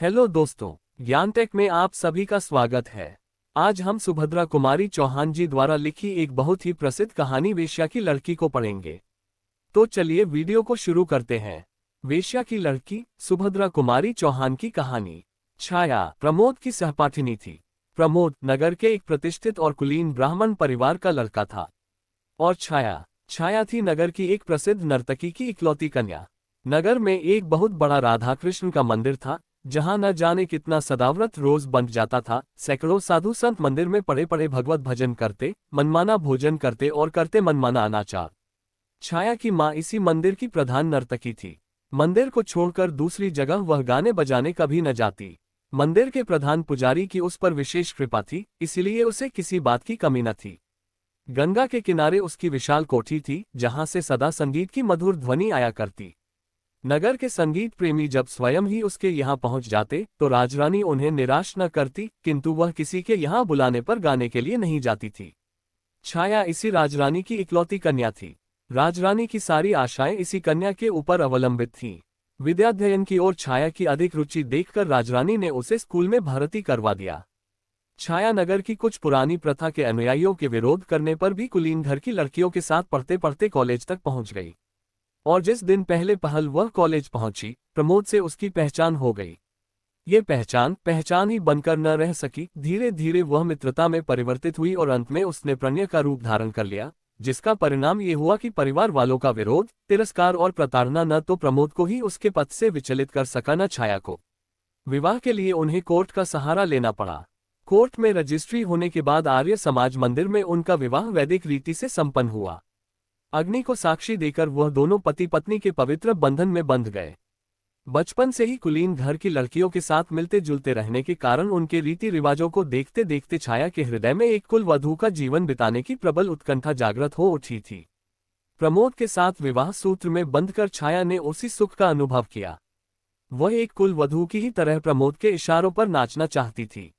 Hello दोस्तों, ज्ञान take में आप सभी का स्वागत है। आज हम सुभद्रा कुमारी चौहान जी द्वारा लिखी एक बहुत ही प्रसिद्ध कहानी वेश्या की लड़की को पढ़ेंगे। तो चलिए वीडियो को शुरू करते हैं। वेश्या की लड़की सुभद्रा कुमारी चौहान की कहानी। छाया प्रमोद की सहपाठिनी थी। प्रमोद नगर के एक प्रतिष्ठित और कुलीन ब्राह्मण परिवार का लड़का था। और छाया थी नगर की एक प्रसिद्ध नर्तकी की इकलौती कन्या। नगर में एक बहुत बड़ा राधा कृष्ण का मंदिर था, जहां न जाने कितना सदाव्रत रोज बन जाता था। सैकड़ों साधु संत मंदिर में पड़े पड़े भगवत भजन करते, मनमाना भोजन करते और करते मनमाना अनाचार। छाया की माँ इसी मंदिर की प्रधान नर्तकी थी। मंदिर को छोड़कर दूसरी जगह वह गाने बजाने कभी न जाती। मंदिर के प्रधान पुजारी की उस पर विशेष कृपा थी, इसलिए उसे किसी बात की कमी न थी। गंगा के किनारे उसकी विशाल कोठी थी, जहां से सदा संगीत की मधुर ध्वनि आया करती। नगर के संगीत प्रेमी जब स्वयं ही उसके यहाँ पहुंच जाते तो राजरानी उन्हें निराश न करती, किंतु वह किसी के यहाँ बुलाने पर गाने के लिए नहीं जाती थी। छाया इसी राजरानी की इकलौती कन्या थी। राजरानी की सारी आशाएं इसी कन्या के ऊपर अवलंबित थीं। विद्याध्ययन की ओर छाया की अधिक रुचि देखकर राजरानी ने उसे स्कूल में भर्ती करवा दिया। छाया नगर की कुछ पुरानी प्रथा के अनुयायियों के विरोध करने पर भी कुलीन घर की लड़कियों के साथ पढ़ते पढ़ते कॉलेज तक पहुंच गई। और जिस दिन पहले पहल वह कॉलेज पहुंची, प्रमोद से उसकी पहचान हो गई। ये पहचान ही बनकर न रह सकी। धीरे धीरे वह मित्रता में परिवर्तित हुई और अंत में उसने प्रणय का रूप धारण कर लिया, जिसका परिणाम ये हुआ कि परिवार वालों का विरोध, तिरस्कार और प्रताड़ना न तो प्रमोद को ही उसके पथ से विचलित कर सका न छाया को। विवाह के लिए उन्हें कोर्ट का सहारा लेना पड़ा। कोर्ट में रजिस्ट्री होने के बाद आर्य समाज मंदिर में उनका विवाह वैदिक रीति से संपन्न हुआ। अग्नि को साक्षी देकर वह दोनों पति पत्नी के पवित्र बंधन में बंध गए। बचपन से ही कुलीन घर की लड़कियों के साथ मिलते जुलते रहने के कारण उनके रीति रिवाजों को देखते देखते छाया के हृदय में एक कुल वधू का जीवन बिताने की प्रबल उत्कंठा जागृत हो उठी थी। प्रमोद के साथ विवाह सूत्र में बंधकर छाया ने उसी सुख का अनुभव किया। वह एक कुल वधू की ही तरह प्रमोद के इशारों पर नाचना चाहती थी।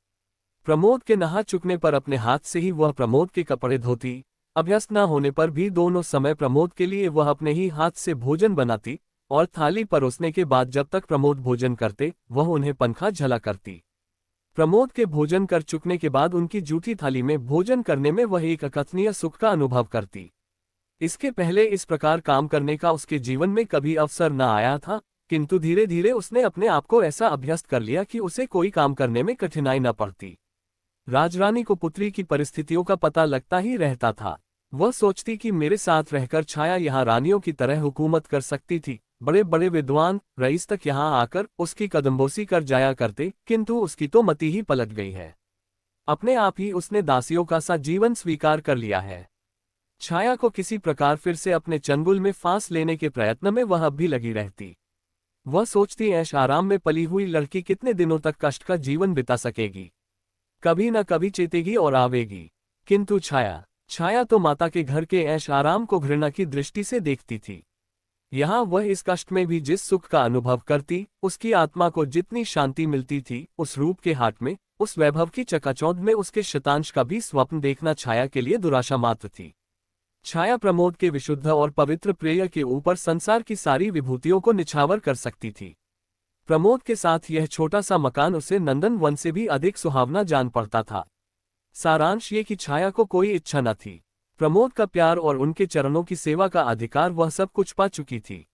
प्रमोद के नहा चुकने पर अपने हाथ से ही वह प्रमोद के कपड़े धोती। अभ्यस्त न होने पर भी दोनों समय प्रमोद के लिए वह अपने ही हाथ से भोजन बनाती और थाली परोसने के बाद जब तक प्रमोद भोजन करते वह उन्हें पंखा झला करती। प्रमोद के भोजन कर चुकने के बाद उनकी जूठी थाली में भोजन करने में वह एक अकथनीय सुख का अनुभव करती। इसके पहले इस प्रकार काम करने का उसके जीवन में कभी अवसर न आया था, किंतु धीरे धीरे उसने अपने आप को ऐसा अभ्यस्त कर लिया कि उसे कोई काम करने में कठिनाई न पड़ती। राजरानी को पुत्री की परिस्थितियों का पता लगता ही रहता था। वह सोचती कि मेरे साथ रहकर छाया यहाँ रानियों की तरह हुकूमत कर सकती थी। बड़े बड़े विद्वान रईस तक यहाँ आकर उसकी कदमबोसी कर जाया करते, किंतु उसकी तो मति ही पलट गई है। अपने आप ही उसने दासियों का सा जीवन स्वीकार कर लिया है। छाया को किसी प्रकार फिर से अपने चंगुल में फांस लेने के प्रयत्न में वह अब भी लगी रहती। वह सोचती ऐश आराम में पली हुई लड़की कितने दिनों तक कष्ट का जीवन बिता सकेगी, कभी न कभी चेतेगी और आवेगी। किंतु छाया तो माता के घर के ऐश आराम को घृणा की दृष्टि से देखती थी। यहाँ वह इस कष्ट में भी जिस सुख का अनुभव करती, उसकी आत्मा को जितनी शांति मिलती थी, उस रूप के हाट में, उस वैभव की चकाचौंध में उसके शतांश का भी स्वप्न देखना छाया के लिए दुराशा मात्र थी। छाया प्रमोद के विशुद्ध और पवित्र प्रेय के ऊपर संसार की सारी विभूतियों को निछावर कर सकती थी। प्रमोद के साथ यह छोटा सा मकान उसे नंदन वन से भी अधिक सुहावना जान पड़ता था। सारांश ये कि छाया को कोई इच्छा न थी। प्रमोद का प्यार और उनके चरणों की सेवा का अधिकार वह सब कुछ पा चुकी थी।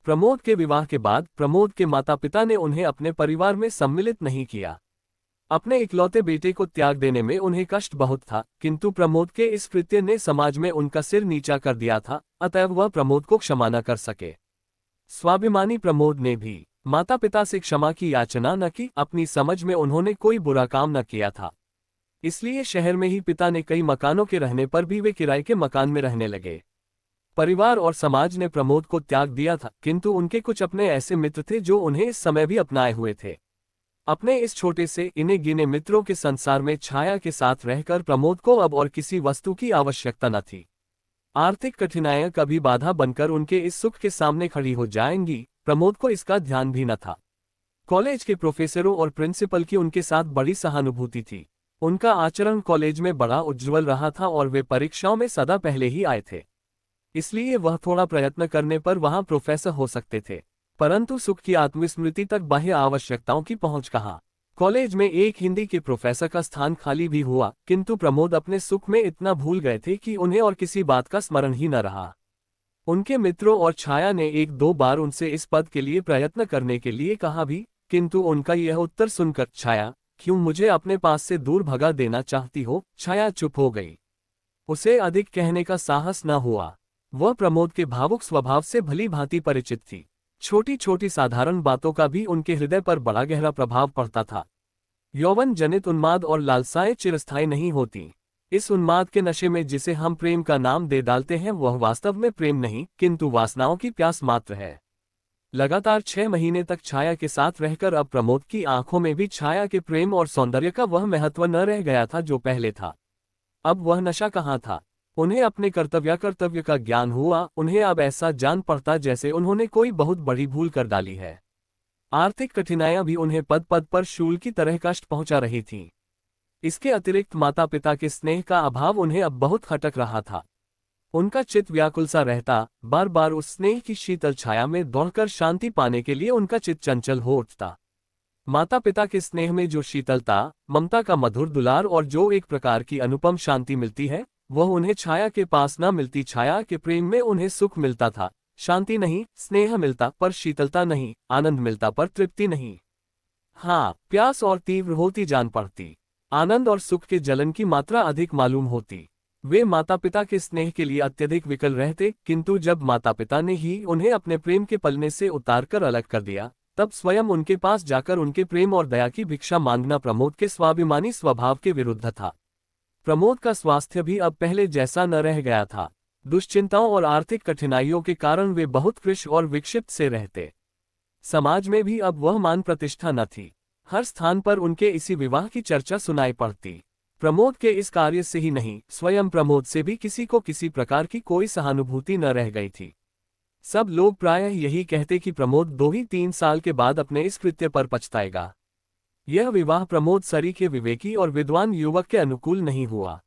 प्रमोद के विवाह के बाद प्रमोद के माता पिता ने उन्हें अपने परिवार में सम्मिलित नहीं किया। अपने इकलौते बेटे को त्याग देने में उन्हें कष्ट बहुत था, किंतु प्रमोद के इस कृत्य ने समाज में उनका सिर नीचा कर दिया था, अतएव वह प्रमोद को क्षमा न कर सके। स्वाभिमानी प्रमोद ने भी माता पिता से क्षमा की याचना न की। अपनी समझ में उन्होंने कोई बुरा काम न किया था, इसलिए शहर में ही पिता ने कई मकानों के रहने पर भी वे किराए के मकान में रहने लगे। परिवार और समाज ने प्रमोद को त्याग दिया था, किंतु उनके कुछ अपने ऐसे मित्र थे जो उन्हें इस समय भी अपनाए हुए थे। अपने इस छोटे से इन्हें गिने मित्रों के संसार में छाया के साथ रहकर प्रमोद को अब और किसी वस्तु की आवश्यकता न थी। आर्थिक कठिनाइयां कभी बाधा बनकर उनके इस सुख के सामने खड़ी हो जाएंगी, प्रमोद को इसका ध्यान भी न था। कॉलेज के प्रोफेसरों और प्रिंसिपल की उनके साथ बड़ी सहानुभूति थी। उनका आचरण कॉलेज में बड़ा उज्ज्वल रहा था और वे परीक्षाओं में सदा पहले ही आए थे, इसलिए वह थोड़ा प्रयत्न करने पर वहां प्रोफेसर हो सकते थे। परंतु सुख की आत्मस्मृति तक बाह्य आवश्यकताओं की पहुंच कहाँ। कॉलेज में एक हिंदी के प्रोफेसर का स्थान खाली भी हुआ, किंतु प्रमोद अपने सुख में इतना भूल गए थे कि उन्हें और किसी बात का स्मरण ही न रहा। उनके मित्रों और छाया ने एक दो बार उनसे इस पद के लिए प्रयत्न करने के लिए कहा भी, किंतु उनका यह उत्तर सुनकर, छाया, क्यों मुझे अपने पास से दूर भगा देना चाहती हो? छाया चुप हो गई। उसे अधिक कहने का साहस न हुआ। वह प्रमोद के भावुक स्वभाव से भली भांति परिचित थी। छोटी छोटी साधारण बातों का भी उनके हृदय पर बड़ा गहरा प्रभाव पड़ता था। यौवन जनित उन्माद और लालसाएं चिरस्थायी नहीं होती। इस उन्माद के नशे में जिसे हम प्रेम का नाम दे डालते हैं वह वास्तव में प्रेम नहीं, किंतु वासनाओं की प्यास मात्र है। लगातार 6 महीने तक छाया के साथ रहकर अब प्रमोद की आंखों में भी छाया के प्रेम और सौंदर्य का वह महत्व न रह गया था जो पहले था। अब वह नशा कहाँ था। उन्हें अपने कर्तव्य का ज्ञान हुआ। उन्हें अब ऐसा जान पड़ता जैसे उन्होंने कोई बहुत बड़ी भूल कर डाली है। आर्थिक कठिनाइयां भी उन्हें पद पद पर शूल की तरह कष्ट पहुंचा रही थीं। इसके अतिरिक्त माता पिता के स्नेह का अभाव उन्हें अब बहुत खटक रहा था। उनका चित्त व्याकुल सा रहता, बार बार उस स्नेह की शीतल छाया में दौड़कर शांति पाने के लिए उनका चित्त चंचल हो उठता। माता पिता के स्नेह में जो शीतलता, ममता का मधुर दुलार और जो एक प्रकार की अनुपम शांति मिलती है, वह उन्हें छाया के पास न मिलती। छाया के प्रेम में उन्हें सुख मिलता था, शांति नहीं, स्नेह मिलता पर शीतलता नहीं, आनंद मिलता पर तृप्ति नहीं। हाँ, प्यास और तीव्र होती जान पड़ती। आनंद और सुख के जलन की मात्रा अधिक मालूम होती। वे माता पिता के स्नेह के लिए अत्यधिक विकल रहते, किंतु जब माता पिता ने ही उन्हें अपने प्रेम के पलने से उतारकर अलग कर दिया, तब स्वयं उनके पास जाकर उनके प्रेम और दया की भिक्षा मांगना प्रमोद के स्वाभिमानी स्वभाव के विरुद्ध था। प्रमोद का स्वास्थ्य भी अब पहले जैसा न रह गया था। दुश्चिंताओं और आर्थिक कठिनाइयों के कारण वे बहुत कृश और विक्षिप्त से रहते। समाज में भी अब वह मान प्रतिष्ठा न थी। हर स्थान पर उनके इसी विवाह की चर्चा सुनाई पड़ती। प्रमोद के इस कार्य से ही नहीं, स्वयं प्रमोद से भी किसी को किसी प्रकार की कोई सहानुभूति न रह गई थी। सब लोग प्रायः यही कहते कि प्रमोद 2-3 साल के बाद अपने इस कृत्य पर पछताएगा। यह विवाह प्रमोद सरी के विवेकी और विद्वान युवक के अनुकूल नहीं हुआ।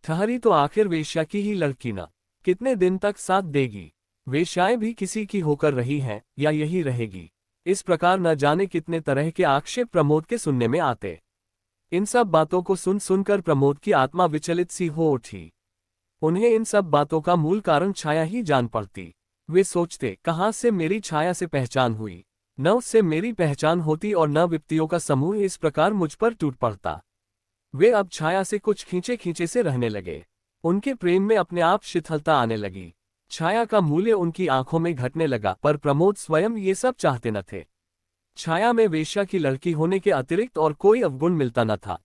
ठहरी तो आखिर वेश्या की ही लड़की न, कितने दिन तक साथ देगी। वेश्याएं भी किसी की होकर रही हैं या यही रहेगी। इस प्रकार न जाने कितने तरह के आक्षेप प्रमोद के सुनने में आते। इन सब बातों को सुन सुनकर प्रमोद की आत्मा विचलित सी हो उठी। उन्हें इन सब बातों का मूल कारण छाया ही जान पड़ती। वे सोचते, कहाँ से मेरी छाया से पहचान हुई। न उससे मेरी पहचान होती और न विपत्तियों का समूह इस प्रकार मुझ पर टूट पड़ता। वे अब छाया से कुछ खींचे खींचे से रहने लगे। उनके प्रेम में अपने आप शिथिलता आने लगी। छाया का मूल्य उनकी आंखों में घटने लगा, पर प्रमोद स्वयं ये सब चाहते न थे। छाया में वेश्या की लड़की होने के अतिरिक्त और कोई अवगुण मिलता न था।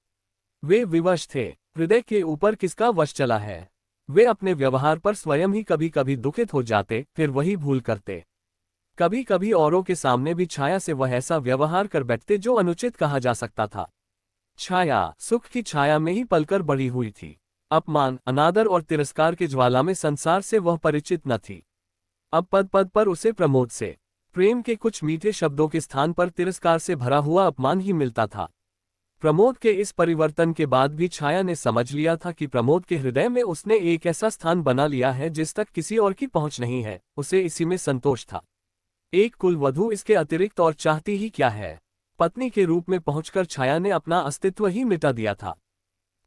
वे विवश थे। हृदय के ऊपर किसका वश चला है। वे अपने व्यवहार पर स्वयं ही कभी कभी दुखित हो जाते, फिर वही भूल करते। कभी कभी औरों के सामने भी छाया से वह ऐसा व्यवहार कर बैठते जो अनुचित कहा जा सकता था। छाया सुख की छाया में ही पलकर बड़ी हुई थी। अपमान, अनादर और तिरस्कार के ज्वाला में संसार से वह परिचित न थी। अब पद पद पर उसे प्रमोद से प्रेम के कुछ मीठे शब्दों के स्थान पर तिरस्कार से भरा हुआ अपमान ही मिलता था। प्रमोद के इस परिवर्तन के बाद भी छाया ने समझ लिया था कि प्रमोद के हृदय में उसने एक ऐसा स्थान बना लिया है जिस तक किसी और की पहुंच नहीं है। उसे इसी में संतोष था। एक कुलवधू इसके अतिरिक्त और चाहती ही क्या है। पत्नी के रूप में पहुंचकर छाया ने अपना अस्तित्व ही मिटा दिया था।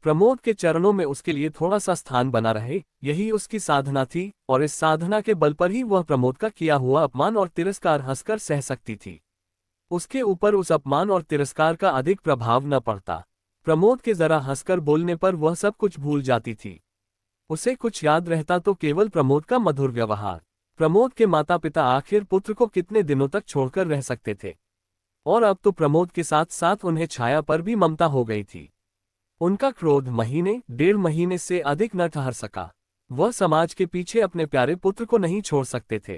प्रमोद के चरणों में उसके लिए थोड़ा सा स्थान बना रहे, यही उसकी साधना थी, और इस साधना के बल पर ही वह प्रमोद का किया हुआ अपमान और तिरस्कार हंसकर सह सकती थी। उसके ऊपर उस अपमान और तिरस्कार का अधिक प्रभाव न पड़ता। प्रमोद के जरा हंसकर बोलने पर वह सब कुछ भूल जाती थी। उसे कुछ याद रहता तो केवल प्रमोद का मधुर व्यवहार। प्रमोद के माता पिता आखिर पुत्र को कितने दिनों तक छोड़कर रह सकते थे, और अब तो प्रमोद के साथ साथ उन्हें छाया पर भी ममता हो गई थी। उनका क्रोध 1-1.5 महीने से अधिक न ठहर सका। वह समाज के पीछे अपने प्यारे पुत्र को नहीं छोड़ सकते थे।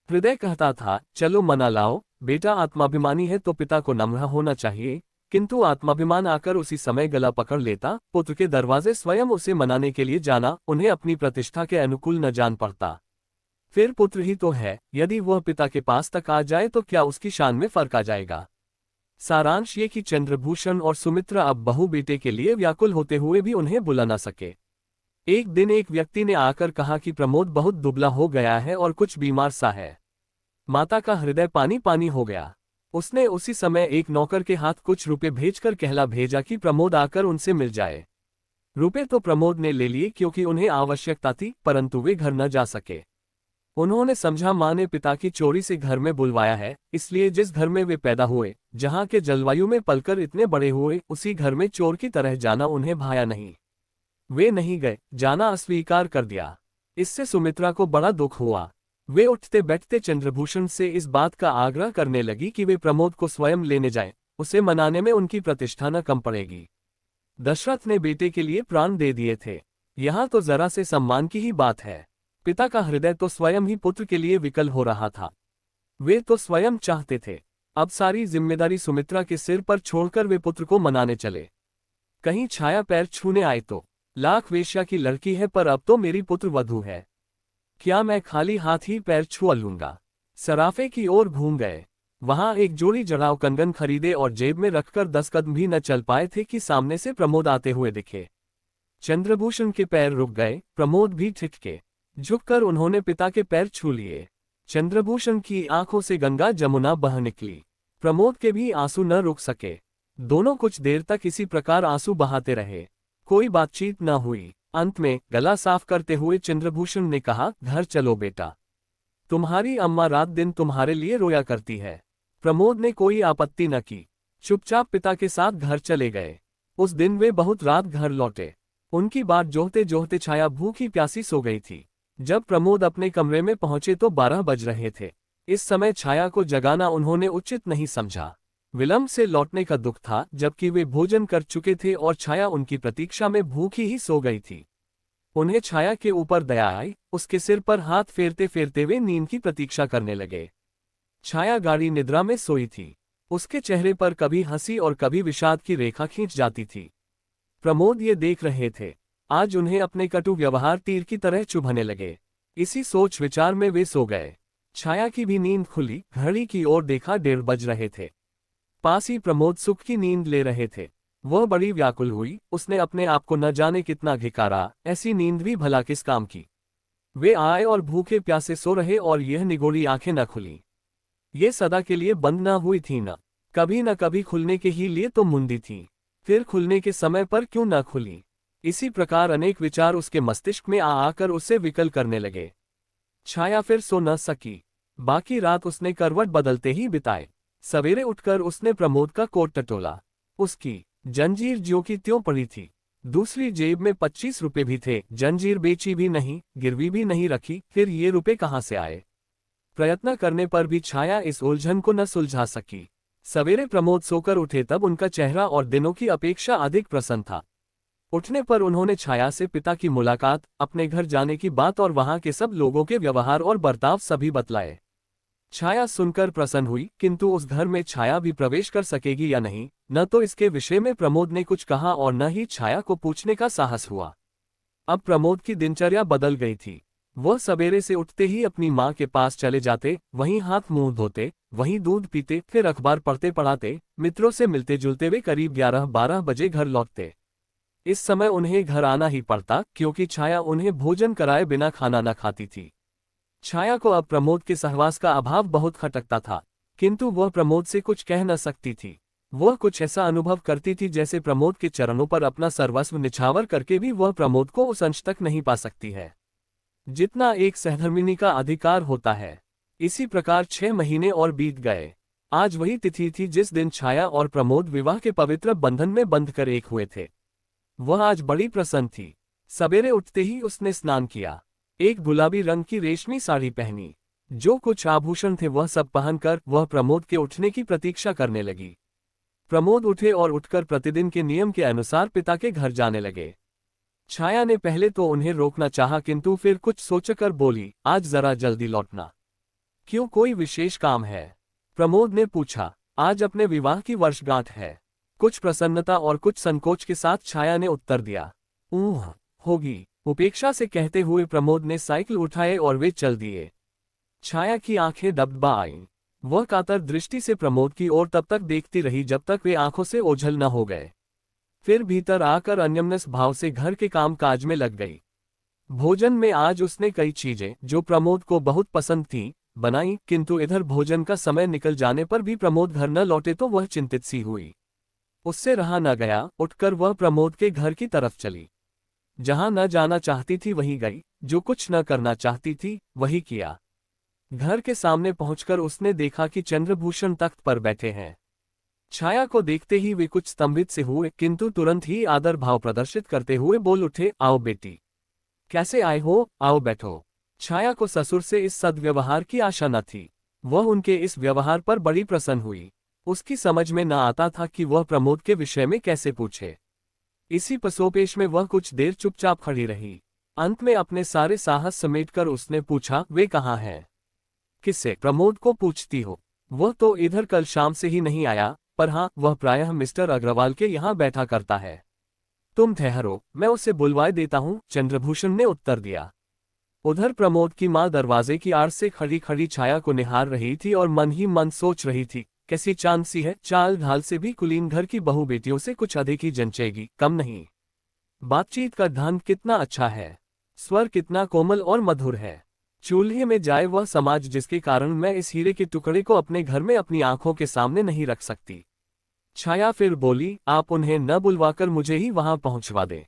हृदय कहता था, चलो मना लाओ, बेटा आत्माभिमानी है तो पिता को नम्र होना चाहिए, किंतु आत्माभिमान आकर उसी समय गला पकड़ लेता। पुत्र के दरवाजे स्वयं उसे मनाने के लिए जाना उन्हें अपनी प्रतिष्ठा के अनुकूल न जान पड़ता। फिर पुत्र ही तो है, यदि वह पिता के पास तक आ जाए तो क्या उसकी शान में फर्क आ जाएगा। सारांश ये कि चंद्रभूषण और सुमित्रा अब बहू बेटे के लिए व्याकुल होते हुए भी उन्हें बुला न सके। एक दिन एक व्यक्ति ने आकर कहा कि प्रमोद बहुत दुबला हो गया है और कुछ बीमार सा है। माता का हृदय पानी पानी हो गया। उसने उसी समय एक नौकर के हाथ कुछ रुपए भेजकर कहला भेजा कि प्रमोद आकर उनसे मिल जाए। रुपए तो प्रमोद ने ले लिए क्योंकि उन्हें आवश्यकता थी, परंतु वे घर न जा सके। उन्होंने समझा माँ ने पिता की चोरी से घर में बुलवाया है, इसलिए जिस घर में वे पैदा हुए, जहाँ के जलवायु में पलकर इतने बड़े हुए, उसी घर में चोर की तरह जाना उन्हें भाया नहीं। वे नहीं गए, जाना अस्वीकार कर दिया। इससे सुमित्रा को बड़ा दुख हुआ। वे उठते बैठते चंद्रभूषण से इस बात का आग्रह करने लगी कि वे प्रमोद को स्वयं लेने जाएं, उसे मनाने में उनकी प्रतिष्ठा न कम पड़ेगी। दशरथ ने बेटे के लिए प्राण दे दिए थे, यहाँ तो जरा से सम्मान की ही बात है। पिता का हृदय तो स्वयं ही पुत्र के लिए विकल हो रहा था। वे तो स्वयं चाहते थे। अब सारी जिम्मेदारी सुमित्रा के सिर पर छोड़कर वे पुत्र को मनाने चले। कहीं छाया पैर छूने आए तो, लाख वेश्या की लड़की है पर अब तो मेरी पुत्र वधू है, क्या मैं खाली हाथ ही पैर छुआ लूंगा। सराफे की ओर घूम गए। वहां एक जोड़ी जड़ाव कंगन खरीदे और जेब में रखकर 10 कदम भी न चल पाए थे कि सामने से प्रमोद आते हुए दिखे। चंद्रभूषण के पैर रुक गए, प्रमोद भी ठिठके। झुककर उन्होंने पिता के पैर छू लिए। चंद्रभूषण की आंखों से गंगा जमुना बह निकली। प्रमोद के भी आंसू न रुक सके। दोनों कुछ देर तक इसी प्रकार आंसू बहाते रहे। कोई बातचीत न हुई। अंत में गला साफ करते हुए चंद्रभूषण ने कहा, घर चलो बेटा, तुम्हारी अम्मा रात दिन तुम्हारे लिए रोया करती है। प्रमोद ने कोई आपत्ति न की, चुपचाप पिता के साथ घर चले गए। उस दिन वे बहुत रात घर लौटे। उनकी बात जोहते जोहते छाया भूखी प्यासी सो गई थी। जब प्रमोद अपने कमरे में पहुंचे तो 12 बज रहे थे। इस समय छाया को जगाना उन्होंने उचित नहीं समझा। विलंब से लौटने का दुख था, जबकि वे भोजन कर चुके थे और छाया उनकी प्रतीक्षा में भूखी ही सो गई थी। उन्हें छाया के ऊपर दया आई। उसके सिर पर हाथ फेरते फेरते वे नींद की प्रतीक्षा करने लगे। छाया गाढ़ी निद्रा में सोई थी। उसके चेहरे पर कभी हंसी और कभी विषाद की रेखा खींच जाती थी। प्रमोद ये देख रहे थे। आज उन्हें अपने कटु व्यवहार तीर की तरह चुभने लगे। इसी सोच विचार में वे सो गए। छाया की भी नींद खुली। घड़ी की ओर देखा, 1:30 बज रहे थे। पास ही प्रमोद सुख की नींद ले रहे थे। वह बड़ी व्याकुल हुई। उसने अपने आप को न जाने कितना धिक्कारा, ऐसी नींद भी भला किस काम की। वे आए और भूखे प्यासे सो रहे और यह निगोड़ी आंखें न खुली। ये सदा के लिए बंद न हुई थी, न कभी खुलने के ही लिए तो मुंदी थी, फिर खुलने के समय पर क्यों न खुली। इसी प्रकार अनेक विचार उसके मस्तिष्क में आकर उसे विकल करने लगे। छाया फिर सो न सकी। बाकी रात उसने करवट बदलते ही बिताए। सवेरे उठकर उसने प्रमोद का कोट टटोला। उसकी जंजीर ज्यों की त्यों पड़ी थी। दूसरी जेब में 25 रुपए भी थे। जंजीर बेची भी नहीं, गिरवी भी नहीं रखी, फिर ये रुपए कहाँ से आए। प्रयत्न करने पर भी छाया इस उलझन को न सुलझा सकी। सवेरे प्रमोद सोकर उठे तब उनका चेहरा और दिनों की अपेक्षा अधिक प्रसन्न था। उठने पर उन्होंने छाया से पिता की मुलाकात, अपने घर जाने की बात और वहां के सब लोगों के व्यवहार और बर्ताव सभी बतलाए। छाया सुनकर प्रसन्न हुई, किंतु उस घर में छाया भी प्रवेश कर सकेगी या नहीं, न तो इसके विषय में प्रमोद ने कुछ कहा और न ही छाया को पूछने का साहस हुआ। अब प्रमोद की दिनचर्या बदल गई थी। वह सवेरे से उठते ही अपनी माँ के पास चले जाते, वहीं हाथ मुंह धोते, वहीं दूध पीते, फिर अखबार पढ़ते पढ़ाते, मित्रों से मिलते जुलते वे करीब 11-12 बजे घर लौटते। इस समय उन्हें घर आना ही पड़ता, क्योंकि छाया उन्हें भोजन कराए बिना खाना न खाती थी। छाया को अब प्रमोद के सहवास का अभाव बहुत खटकता था, किंतु वह प्रमोद से कुछ कह न सकती थी। वह कुछ ऐसा अनुभव करती थी जैसे प्रमोद के चरणों पर अपना सर्वस्व निछावर करके भी वह प्रमोद को उस अंश तक नहीं पा सकती है जितना एक सहधर्मिणी का अधिकार होता है। इसी प्रकार 6 महीने और बीत गए। आज वही तिथि थी जिस दिन छाया और प्रमोद विवाह के पवित्र बंधन में बंध कर एक हुए थे। वह आज बड़ी प्रसन्न थी। सवेरे उठते ही उसने स्नान किया। एक गुलाबी रंग की रेशमी साड़ी पहनी। जो कुछ आभूषण थे वह सब पहनकर वह प्रमोद के उठने की प्रतीक्षा करने लगी। प्रमोद उठे और उठकर प्रतिदिन के नियम के अनुसार पिता के घर जाने लगे। छाया ने पहले तो उन्हें रोकना चाहा, किंतु फिर कुछ सोचकर बोली, आज जरा जल्दी लौटना। क्यों, कोई विशेष काम है? प्रमोद ने पूछा। आज अपने विवाह की वर्षगांठ है। कुछ प्रसन्नता और कुछ संकोच के साथ छाया ने उत्तर दिया। होगी, उपेक्षा से कहते हुए प्रमोद ने साइकिल उठाए और वे चल दिए। छाया की आंखें डबडबा आईं। वह कातर दृष्टि से प्रमोद की ओर तब तक देखती रही जब तक वे आंखों से ओझल न हो गए। फिर भीतर आकर अन्यमनस भाव से घर के काम काज में लग गई। भोजन में आज उसने कई चीजें जो प्रमोद को बहुत पसंद थीं, बनाई, किंतु इधर भोजन का समय निकल जाने पर भी प्रमोद घर न लौटे तो वह चिंतित सी हुई। उससे रहा न गया, उठकर वह प्रमोद के घर की तरफ चली। जहां न जाना चाहती थी वहीं गई, जो कुछ न करना चाहती थी वही किया। घर के सामने पहुंचकर उसने देखा कि चंद्रभूषण तख्त पर बैठे हैं। छाया को देखते ही वे कुछ स्तंभित से हुए, किंतु तुरंत ही आदर भाव प्रदर्शित करते हुए बोल उठे, आओ बेटी, कैसे आए हो, आओ बैठो। छाया को ससुर से इस सद्व्यवहार की आशा न थी। वह उनके इस व्यवहार पर बड़ी प्रसन्न हुई। उसकी समझ में न आता था कि वह प्रमोद के विषय में कैसे पूछे। इसी पसोपेश में वह कुछ देर चुपचाप खड़ी रही। अंत में अपने सारे साहस समेटकर उसने पूछा, वे कहाँ हैं? किससे? प्रमोद को पूछती हो? वह तो इधर कल शाम से ही नहीं आया, पर हाँ, वह प्रायः मिस्टर अग्रवाल के यहाँ बैठा करता है। तुम ठहरो, मैं उसे बुलवाए देता हूँ, चंद्रभूषण ने उत्तर दिया। उधर प्रमोद की माँ दरवाजे की आड़ से खड़ी खड़ी छाया को निहार रही थी और मन ही मन सोच रही थी, कैसी चांद सी है, चाल ढाल से भी कुलीन घर की बहू बेटियों से कुछ अधिक ही जंचेगी, कम नहीं। बातचीत का ढंग कितना अच्छा है, स्वर कितना कोमल और मधुर है। चूल्हे में जाए वह समाज जिसके कारण मैं इस हीरे के टुकड़े को अपने घर में अपनी आंखों के सामने नहीं रख सकती। छाया फिर बोली, आप उन्हें न बुलवाकर मुझे ही वहां पहुंचवा दे।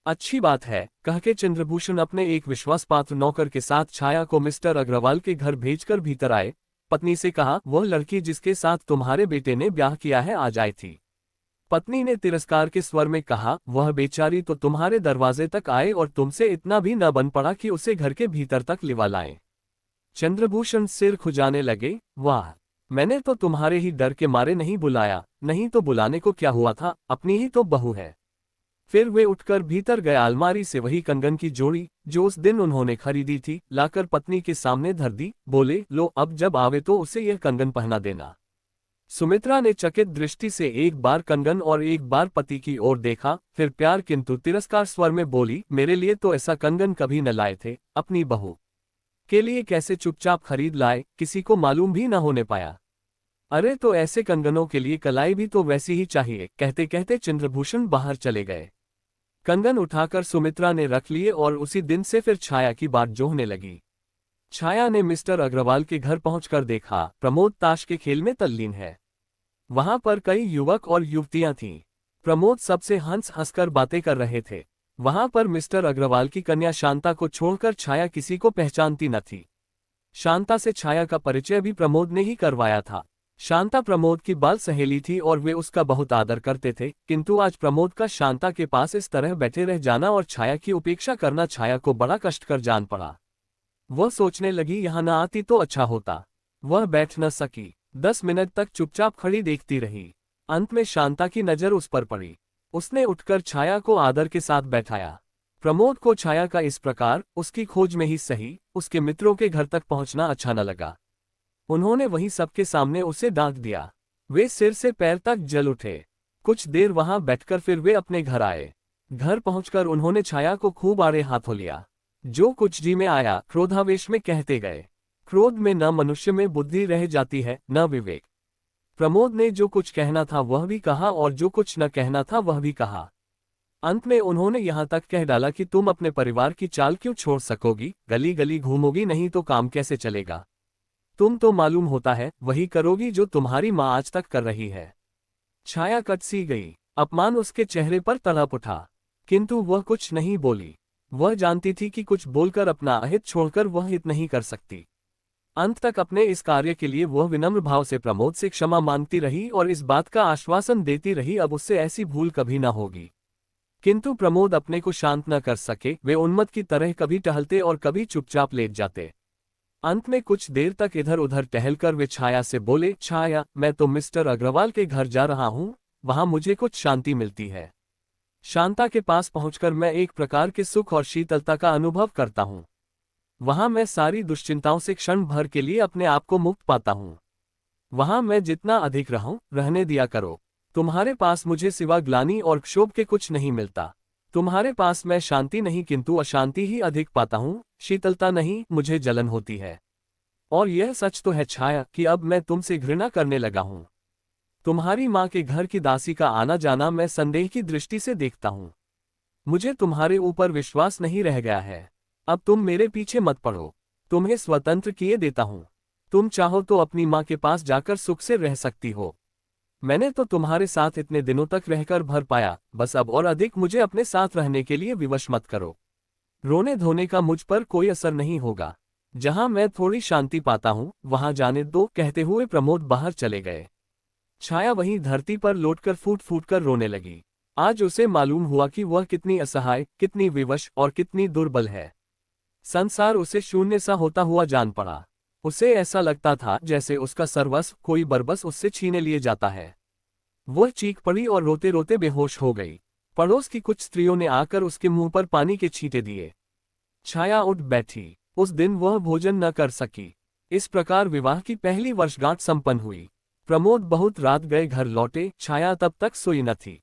अच्छी बात है, कह के चंद्रभूषण अपने एक विश्वासपात्र नौकर के साथ छाया को मिस्टर अग्रवाल के घर भेजकर भीतर आए। पत्नी से कहा, वह लड़की जिसके साथ तुम्हारे बेटे ने ब्याह किया है आज आई थी। पत्नी ने तिरस्कार के स्वर में कहा, वह बेचारी तो तुम्हारे दरवाजे तक आए और तुमसे इतना भी न बन पड़ा कि उसे घर के भीतर तक लिवा लाए। चंद्रभूषण सिर खुजाने लगे, वाह, मैंने तो तुम्हारे ही डर के मारे नहीं बुलाया, नहीं तो बुलाने को क्या हुआ था, अपनी ही तो बहू है। फिर वे उठकर भीतर गए। अलमारी से वही कंगन की जोड़ी जो उस दिन उन्होंने खरीदी थी लाकर पत्नी के सामने धर दी। बोले, लो, अब जब आवे तो उसे यह कंगन पहना देना। सुमित्रा ने चकित दृष्टि से एक बार कंगन और एक बार पति की ओर देखा, फिर प्यार किंतु तिरस्कार स्वर में बोली, मेरे लिए तो ऐसा कंगन कभी न लाए थे, अपनी बहू के लिए कैसे चुपचाप खरीद लाए, किसी को मालूम भी न होने पाया। अरे तो ऐसे कंगनों के लिए कलाई भी तो वैसी ही चाहिए। कहते कहते चंद्रभूषण बाहर चले गए। कंगन उठाकर सुमित्रा ने रख लिए और उसी दिन से फिर छाया की बात जोहने लगी। छाया ने मिस्टर अग्रवाल के घर पहुंचकर देखा, प्रमोद ताश के खेल में तल्लीन है। वहां पर कई युवक और युवतियां थीं। प्रमोद सबसे हंस हंसकर बातें कर रहे थे। वहां पर मिस्टर अग्रवाल की कन्या शांता को छोड़कर छाया किसी को पहचानती न थी। शांता से छाया का परिचय भी प्रमोद ने ही करवाया था। शांता प्रमोद की बाल सहेली थी और वे उसका बहुत आदर करते थे, किंतु आज प्रमोद का शांता के पास इस तरह बैठे रह जाना और छाया की उपेक्षा करना छाया को बड़ा कष्टकर जान पड़ा। वह सोचने लगी, यहाँ न आती तो अच्छा होता। वह बैठ न सकी। 10 मिनट तक चुपचाप खड़ी देखती रही। अंत में शांता की नजर उस पर पड़ी। उसने उठकर छाया को आदर के साथ बैठाया। प्रमोद को छाया का इस प्रकार उसकी खोज में ही सही उसके मित्रों के घर तक पहुंचना अच्छा न लगा। उन्होंने वहीं सबके सामने उसे डांट दिया। वे सिर से पैर तक जल उठे। कुछ देर वहां बैठकर फिर वे अपने घर आए। घर पहुंचकर उन्होंने छाया को खूब आड़े हाथों लिया। जो कुछ जी में आया क्रोधावेश में कहते गए। क्रोध में न मनुष्य में बुद्धि रह जाती है, न विवेक। प्रमोद ने जो कुछ कहना था वह भी कहा और जो कुछ न कहना था वह भी कहा। अंत में उन्होंने यहाँ तक कह डाला कि तुम अपने परिवार की चाल क्यों छोड़ सकोगी, गली गली घूमोगी नहीं तो काम कैसे चलेगा। तुम तो मालूम होता है वही करोगी जो तुम्हारी माँ आज तक कर रही है। छाया कट सी गई। अपमान उसके चेहरे पर तड़प उठा, किंतु वह कुछ नहीं बोली। वह जानती थी कि कुछ बोलकर अपना अहित छोड़कर वह हित नहीं कर सकती। अंत तक अपने इस कार्य के लिए वह विनम्र भाव से प्रमोद से क्षमा मांगती रही और इस बात का आश्वासन देती रही अब उससे ऐसी भूल कभी न होगी। किंतु प्रमोद अपने को शांत न कर सके। वे उन्मत्त की तरह कभी टहलते और कभी चुपचाप लेट जाते। अंत में कुछ देर तक इधर उधर टहलकर वे छाया से बोले, छाया, मैं तो मिस्टर अग्रवाल के घर जा रहा हूँ, वहां मुझे कुछ शांति मिलती है। शांता के पास पहुंचकर मैं एक प्रकार के सुख और शीतलता का अनुभव करता हूँ। वहां मैं सारी दुश्चिंताओं से क्षण भर के लिए अपने आप को मुक्त पाता हूँ। वहां मैं जितना अधिक रहूं, रहने दिया करो। तुम्हारे पास मुझे सिवा ग्लानि और क्षोभ के कुछ नहीं मिलता। तुम्हारे पास मैं शांति नहीं किंतु अशांति ही अधिक पाता हूँ, शीतलता नहीं, मुझे जलन होती है। और यह सच तो है छाया कि अब मैं तुमसे घृणा करने लगा हूँ। तुम्हारी माँ के घर की दासी का आना जाना मैं संदेह की दृष्टि से देखता हूँ। मुझे तुम्हारे ऊपर विश्वास नहीं रह गया है। अब तुम मेरे पीछे मत पड़ो। तुम्हें स्वतंत्र किए देता हूँ। तुम चाहो तो अपनी माँ के पास जाकर सुख से रह सकती हो। मैंने तो तुम्हारे साथ इतने दिनों तक रहकर भर पाया, बस अब और अधिक मुझे अपने साथ रहने के लिए विवश मत करो। रोने धोने का मुझ पर कोई असर नहीं होगा। जहां मैं थोड़ी शांति पाता हूं वहां जाने दो, कहते हुए प्रमोद बाहर चले गए। छाया वहीं धरती पर लौटकर फूट फूट कर रोने लगी। आज उसे मालूम हुआ कि वह कितनी असहाय, कितनी विवश और कितनी दुर्बल है। संसार उसे शून्य सा होता हुआ जान पड़ा। उसे ऐसा लगता था जैसे उसका सर्वस्व कोई बरबस उससे छीने लिए जाता है। वह चीख पड़ी और रोते रोते बेहोश हो गई। पड़ोस की कुछ स्त्रियों ने आकर उसके मुंह पर पानी के छींटे दिए। छाया उठ बैठी। उस दिन वह भोजन न कर सकी। इस प्रकार विवाह की पहली वर्षगांठ संपन्न हुई। प्रमोद बहुत रात गए घर लौटे। छाया तब तक सोई न थी।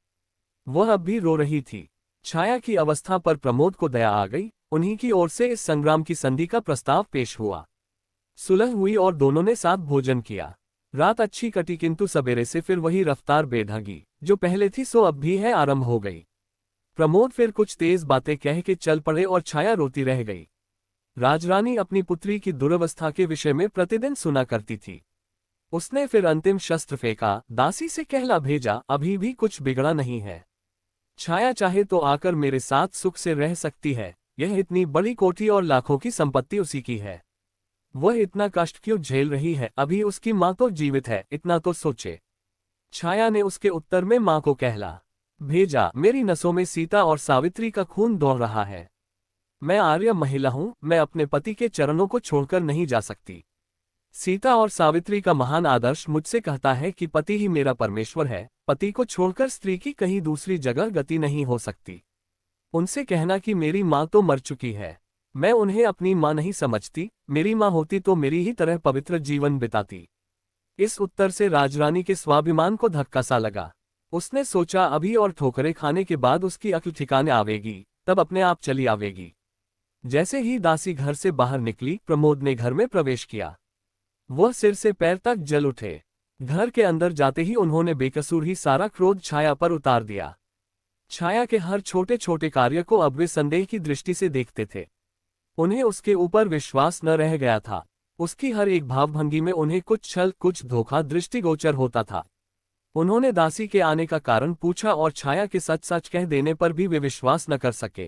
वह अब भी रो रही थी। छाया की अवस्था पर प्रमोद को दया आ गई। उन्हीं की ओर से इस संग्राम की संधि का प्रस्ताव पेश हुआ। सुलह हुई और दोनों ने साथ भोजन किया। रात अच्छी कटी, किंतु सवेरे से फिर वही रफ्तार बेढंगी जो पहले थी सो अब भी है आरंभ हो गई। प्रमोद फिर कुछ तेज बातें कह के चल पड़े और छाया रोती रह गई। राजरानी अपनी पुत्री की दुरवस्था के विषय में प्रतिदिन सुना करती थी। उसने फिर अंतिम शस्त्र फेंका, दासी से कहला भेजा, अभी भी कुछ बिगड़ा नहीं है। छाया चाहे तो आकर मेरे साथ सुख से रह सकती है। यह इतनी बड़ी कोठी और लाखों की संपत्ति उसी की है। वह इतना कष्ट क्यों झेल रही है? अभी उसकी माँ तो जीवित है, इतना तो सोचे। छाया ने उसके उत्तर में माँ को कहला भेजा, मेरी नसों में सीता और सावित्री का खून दौड़ रहा है। मैं आर्य महिला हूं, मैं अपने पति के चरणों को छोड़कर नहीं जा सकती। सीता और सावित्री का महान आदर्श मुझसे कहता है कि पति ही मेरा परमेश्वर है। पति को छोड़कर स्त्री की कहीं दूसरी जगह गति नहीं हो सकती। उनसे कहना कि मेरी माँ तो मर चुकी है, मैं उन्हें अपनी माँ नहीं समझती। मेरी माँ होती तो मेरी ही तरह पवित्र जीवन बिताती। इस उत्तर से राजरानी के स्वाभिमान को धक्का सा लगा। उसने सोचा अभी और ठोकरें खाने के बाद उसकी अक्ल ठिकाने आवेगी, तब अपने आप चली आवेगी। जैसे ही दासी घर से बाहर निकली, प्रमोद ने घर में प्रवेश किया। वह सिर से पैर तक जल उठे। घर के अंदर जाते ही उन्होंने बेकसूर ही सारा क्रोध छाया पर उतार दिया। छाया के हर छोटे छोटे कार्य को अब वे संदेह की दृष्टि से देखते थे। उन्हें उसके ऊपर विश्वास न रह गया था। उसकी हर एक भावभंगी में उन्हें कुछ छल, कुछ धोखा दृष्टिगोचर होता था। उन्होंने दासी के आने का कारण पूछा और छाया के सच सच कह देने पर भी वे विश्वास न कर सके।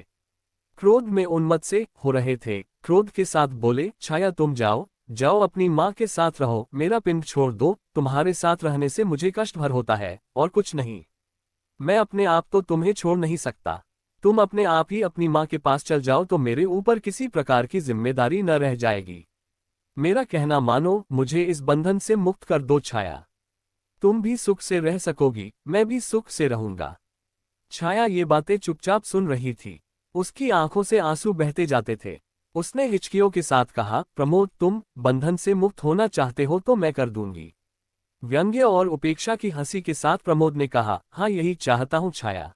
क्रोध में उन्मत्त से हो रहे थे। क्रोध के साथ बोले, छाया तुम जाओ, जाओ अपनी माँ के साथ रहो, मेरा पिंड छोड़ दो। तुम्हारे साथ रहने से मुझे कष्ट भर होता है और कुछ नहीं। मैं अपने आप तो तुम्हें छोड़ नहीं सकता। तुम अपने आप ही अपनी माँ के पास चल जाओ तो मेरे ऊपर किसी प्रकार की जिम्मेदारी न रह जाएगी। मेरा कहना मानो, मुझे इस बंधन से मुक्त कर दो छाया। तुम भी सुख से रह सकोगी, मैं भी सुख से रहूंगा। छाया ये बातें चुपचाप सुन रही थी। उसकी आंखों से आंसू बहते जाते थे। उसने हिचकियों के साथ कहा, प्रमोद तुम बंधन से मुक्त होना चाहते हो तो मैं कर दूंगी। व्यंग्य और उपेक्षा की हंसी के साथ प्रमोद ने कहा, हाँ यही चाहता हूँ छाया,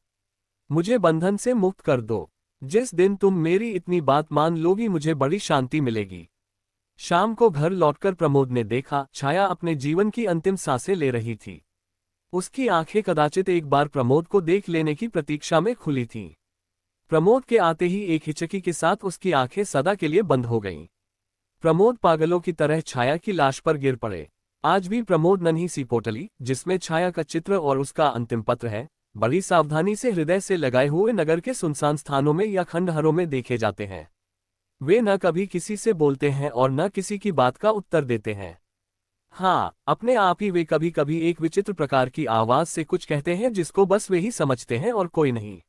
मुझे बंधन से मुक्त कर दो। जिस दिन तुम मेरी इतनी बात मान लोगी मुझे बड़ी शांति मिलेगी। शाम को घर लौटकर प्रमोद ने देखा, छाया अपने जीवन की अंतिम सांसें ले रही थी। उसकी आंखें कदाचित एक बार प्रमोद को देख लेने की प्रतीक्षा में खुली थीं। प्रमोद के आते ही एक हिचकी के साथ उसकी आंखें सदा के लिए बंद हो गईं। प्रमोद पागलों की तरह छाया की लाश पर गिर पड़े। आज भी प्रमोद नन्ही सी पोटली, जिसमें छाया का चित्र और उसका अंतिम पत्र है, बड़ी सावधानी से हृदय से लगाए हुए नगर के सुनसान स्थानों में या खंडहरों में देखे जाते हैं। वे न कभी किसी से बोलते हैं और न किसी की बात का उत्तर देते हैं। हाँ, अपने आप ही वे कभी कभी एक विचित्र प्रकार की आवाज से कुछ कहते हैं जिसको बस वे ही समझते हैं और कोई नहीं।